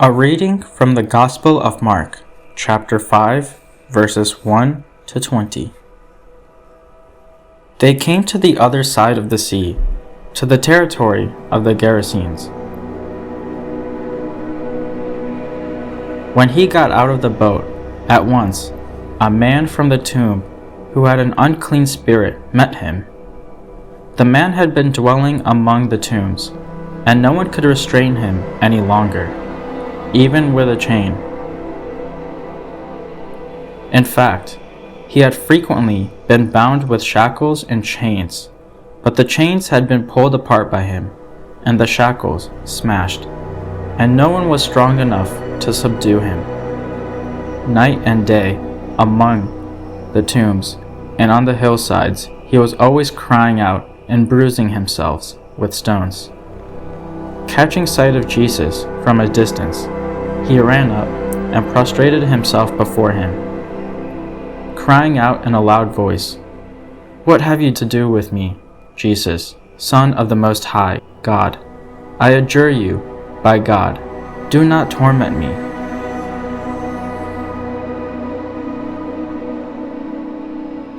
A reading from the Gospel of Mark, chapter 5, verses 1 to 20. They came to the other side of the sea, to the territory of the Gerasenes. When he got out of the boat, at once, a man from the tomb who had an unclean spirit met him. The man had been dwelling among the tombs, and no one could restrain him any longer, even with a chain. In fact, he had frequently been bound with shackles and chains, but the chains had been pulled apart by him, and the shackles smashed, and no one was strong enough to subdue him. Night and day, among the tombs and on the hillsides, he was always crying out and bruising himself with stones. Catching sight of Jesus from a distance, he ran up and prostrated himself before him, crying out in a loud voice, "What have you to do with me, Jesus, Son of the Most High God? I adjure you, by God, do not torment me."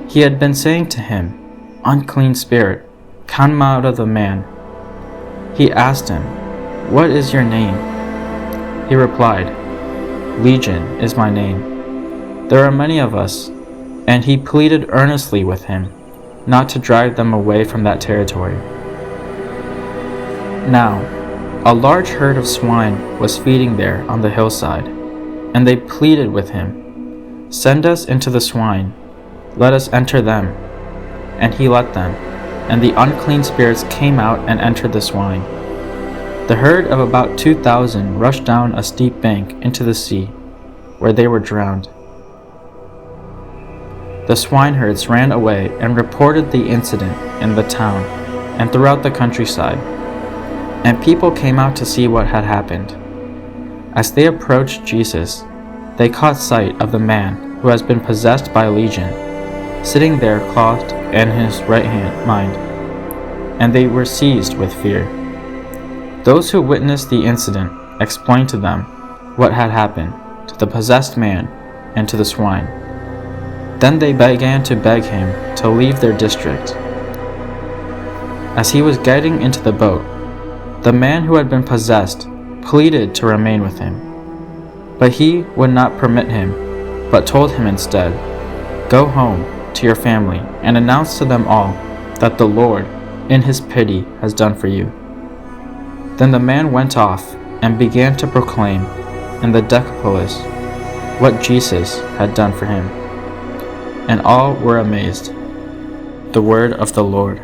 He had been saying to him, "Unclean spirit, come out of the man." He asked him, "What is your name?" He replied, "Legion is my name. There are many of us." And he pleaded earnestly with him not to drive them away from that territory. Now, a large herd of swine was feeding there on the hillside, and they pleaded with him, "Send us into the swine, let us enter them." And he let them, and the unclean spirits came out and entered the swine. The herd of about 2,000 rushed down a steep bank into the sea, where they were drowned. The swineherds ran away and reported the incident in the town and throughout the countryside, and people came out to see what had happened. As they approached Jesus, they caught sight of the man who has been possessed by a legion, sitting there clothed in his right mind, and they were seized with fear. Those who witnessed the incident explained to them what had happened to the possessed man and to the swine. Then they began to beg him to leave their district. As he was getting into the boat, the man who had been possessed pleaded to remain with him. But he would not permit him, but told him instead, "Go home to your family and announce to them all that the Lord, in his pity, has done for you." Then the man went off and began to proclaim in the Decapolis what Jesus had done for him, and all were amazed. The word of the Lord.